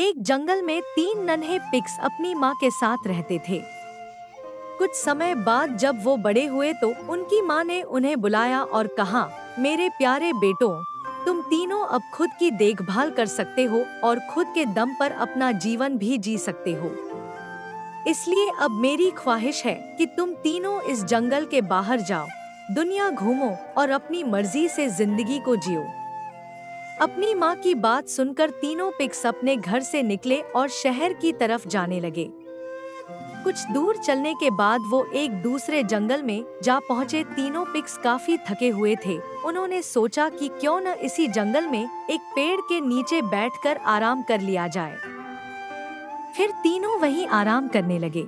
एक जंगल में 3 नन्हे पिग्स अपनी माँ के साथ रहते थे। कुछ समय बाद जब वो बड़े हुए तो उनकी माँ ने उन्हें बुलाया और कहा, मेरे प्यारे बेटों, तुम तीनों अब खुद की देखभाल कर सकते हो और खुद के दम पर अपना जीवन भी जी सकते हो। इसलिए अब मेरी ख्वाहिश है कि तुम तीनों इस जंगल के बाहर जाओ, दुनिया घूमो और अपनी मर्जी से जिंदगी को जियो। अपनी माँ की बात सुनकर तीनों पिग्स अपने घर से निकले और शहर की तरफ जाने लगे। कुछ दूर चलने के बाद वो एक दूसरे जंगल में जा पहुँचे। तीनों पिग्स काफी थके हुए थे। उन्होंने सोचा कि क्यों न इसी जंगल में एक पेड़ के नीचे बैठकर आराम कर लिया जाए। फिर तीनों वहीं आराम करने लगे।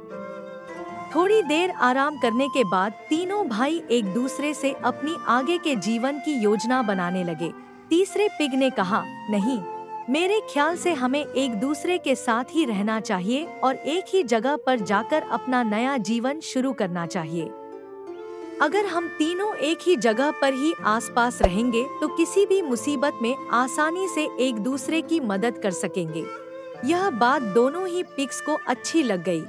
थोड़ी देर आराम करने के बाद तीनों भाई एक दूसरे से अपनी आगे के जीवन की योजना बनाने लगे। तीसरे पिग ने कहा, नहीं, मेरे ख्याल से हमें एक दूसरे के साथ ही रहना चाहिए और एक ही जगह पर जाकर अपना नया जीवन शुरू करना चाहिए। अगर हम तीनों एक ही जगह पर ही आसपास रहेंगे तो किसी भी मुसीबत में आसानी से एक दूसरे की मदद कर सकेंगे। यह बात दोनों ही पिग्स को अच्छी लग गई।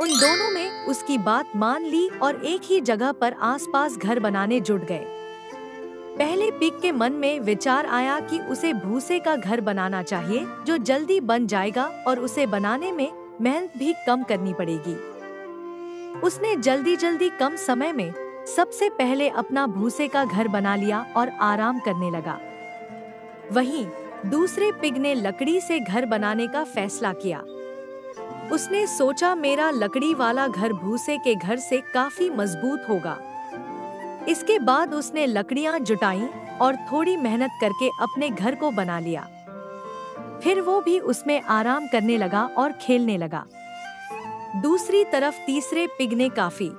उन दोनों ने उसकी बात मान ली और एक ही जगह पर आसपास घर बनाने जुट गए। पहले पिग के मन में विचार आया कि उसे भूसे का घर बनाना चाहिए जो जल्दी बन जाएगा और उसे बनाने में मेहनत भी कम करनी पड़ेगी। उसने जल्दी कम समय में सबसे पहले अपना भूसे का घर बना लिया और आराम करने लगा। वहीं दूसरे पिग ने लकड़ी से घर बनाने का फैसला किया। उसने सोचा, मेरा लकड़ी वाला घर भूसे के घर से काफी मजबूत होगा। इसके बाद उसने लकड़ियां जुटाईं और थोड़ी मेहनत करके अपने घर को बना लिया। फिर वो भी उसमें आराम करने लगा और खेलने लगा। दूसरी तरफ तीसरे पिग ने काफी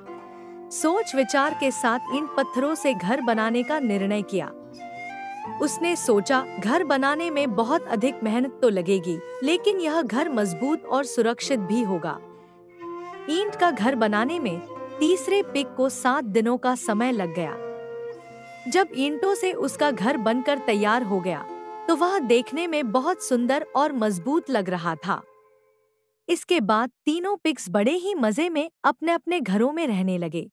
सोच विचार के साथ इन पत्थरों से घर बनाने का निर्णय किया। उसने सोचा, घर बनाने में बहुत अधिक मेहनत तो लगेगी, लेकिन यह घर मजबूत और सुरक्षित भी होगा। ईंट का घर बनाने में तीसरे पिग को 7 दिनों का समय लग गया। जब ईंटों से उसका घर बनकर तैयार हो गया तो वह देखने में बहुत सुंदर और मजबूत लग रहा था। इसके बाद तीनों पिग्स बड़े ही मजे में अपने अपने घरों में रहने लगे।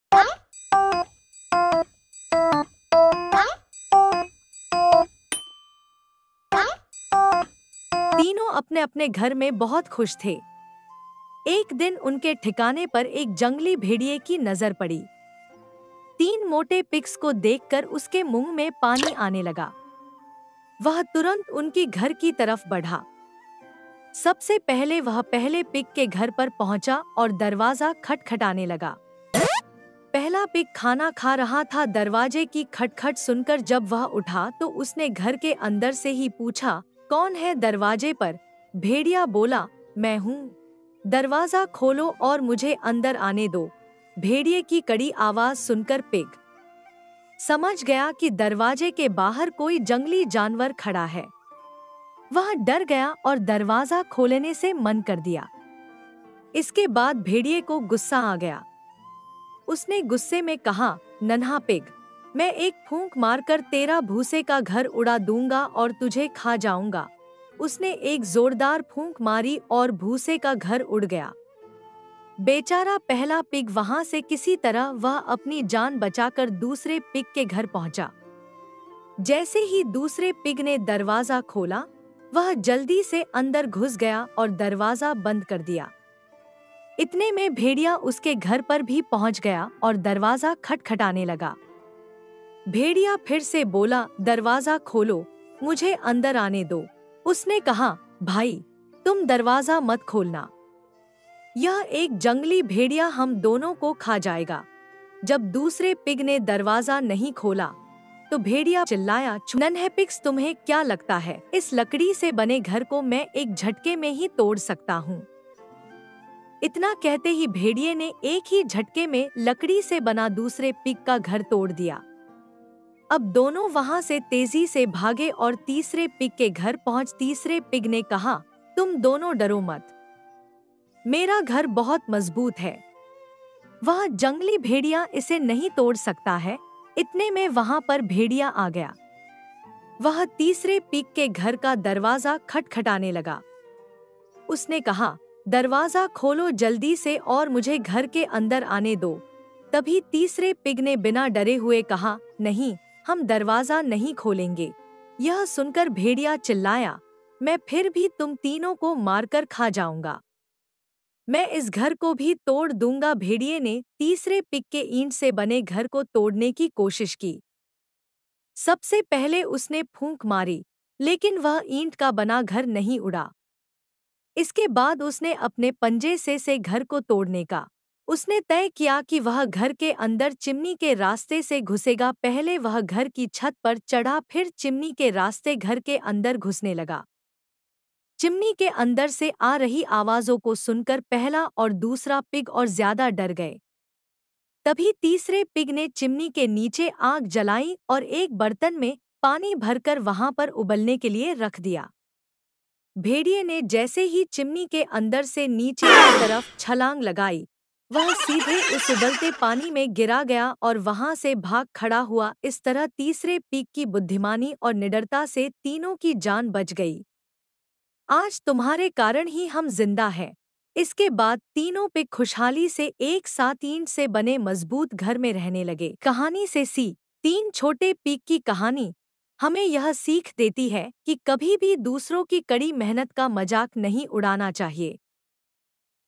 तीनों अपने अपने घर में बहुत खुश थे। एक दिन उनके ठिकाने पर एक जंगली भेड़िए की नजर पड़ी। 3 मोटे पिग्स को देखकर उसके मुंह में पानी आने लगा। वह तुरंत उनकी घर की तरफ बढ़ा। सबसे पहले वह पहले पिग के घर पर पहुंचा और दरवाजा खटखटाने लगा। पहला पिग खाना खा रहा था। दरवाजे की खटखट सुनकर जब वह उठा तो उसने घर के अंदर से ही पूछा, कौन है दरवाजे पर? भेड़िया बोला, मैं हूँ। दरवाजा खोलो और मुझे अंदर आने दो। भेड़िए की कड़ी आवाज सुनकर पिग समझ गया कि दरवाजे के बाहर कोई जंगली जानवर खड़ा है। वह डर गया और दरवाजा खोलने से मन कर दिया। इसके बाद भेड़िए को गुस्सा आ गया। उसने गुस्से में कहा, नन्हा पिग, मैं एक फूंक मारकर तेरा भूसे का घर उड़ा दूंगा और तुझे खा जाऊंगा। उसने एक जोरदार फूंक मारी और भूसे का घर उड़ गया। बेचारा पहला पिग वहां से किसी तरह वह अपनी जान बचाकर दूसरे पिग के घर पहुंचा। जैसे ही दूसरे पिग ने दरवाजा खोला, वह जल्दी से अंदर घुस गया और दरवाजा बंद कर दिया। इतने में भेड़िया उसके घर पर भी पहुंच गया और दरवाजा खटखटाने लगा। भेड़िया फिर से बोला, दरवाजा खोलो, मुझे अंदर आने दो। उसने कहा, भाई, तुम दरवाजा मत खोलना, यह एक जंगली भेड़िया हम दोनों को खा जाएगा। जब दूसरे पिग ने दरवाजा नहीं खोला तो भेड़िया चिल्लाया, नन्हे पिग्स, तुम्हें क्या लगता है इस लकड़ी से बने घर को मैं एक झटके में ही तोड़ सकता हूँ? इतना कहते ही भेड़िए ने एक ही झटके में लकड़ी से बना दूसरे पिग का घर तोड़ दिया। अब दोनों वहां से तेजी से भागे और तीसरे पिग के घर पहुंच तीसरे पिग ने कहा, तुम दोनों डरो मत, मेरा घर बहुत मजबूत है, वह जंगली भेड़िया इसे नहीं तोड़ सकता है। इतने में वहां पर भेड़िया आ गया। वह तीसरे पिग के घर का दरवाजा खटखटाने लगा। उसने कहा, दरवाजा खोलो जल्दी से और मुझे घर के अंदर आने दो। तभी तीसरे पिग ने बिना डरे हुए कहा, नहीं, हम दरवाजा नहीं खोलेंगे। यह सुनकर भेड़िया चिल्लाया, मैं फिर भी तुम तीनों को मारकर खा जाऊंगा। मैं इस घर को भी तोड़ दूंगा। भेड़िए ने तीसरे पिग के ईंट से बने घर को तोड़ने की कोशिश की। सबसे पहले उसने फूंक मारी, लेकिन वह ईंट का बना घर नहीं उड़ा। इसके बाद उसने अपने पंजे से घर को तोड़ने का उसने तय किया कि वह घर के अंदर चिमनी के रास्ते से घुसेगा। पहले वह घर की छत पर चढ़ा, फिर चिमनी के रास्ते घर के अंदर घुसने लगा। चिमनी के अंदर से आ रही आवाजों को सुनकर पहला और दूसरा पिग और ज्यादा डर गए। तभी तीसरे पिग ने चिमनी के नीचे आग जलाई और एक बर्तन में पानी भरकर वहां पर उबलने के लिए रख दिया। भेड़िए ने जैसे ही चिमनी के अंदर से नीचे की तरफ छलांग लगाई, वह सीधे उस उबलते पानी में गिरा गया और वहां से भाग खड़ा हुआ। इस तरह तीसरे पिग की बुद्धिमानी और निडरता से तीनों की जान बच गई। आज तुम्हारे कारण ही हम जिंदा हैं। इसके बाद तीनों पिग खुशहाली से एक साथ ईंट से बने मजबूत घर में रहने लगे। कहानी से सीख। तीन छोटे पिग की कहानी हमें यह सीख देती है कि कभी भी दूसरों की कड़ी मेहनत का मजाक नहीं उड़ाना चाहिए।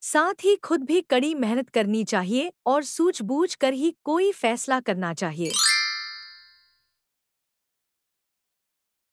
साथ ही खुद भी कड़ी मेहनत करनी चाहिए और सूझबूझ कर ही कोई फैसला करना चाहिए।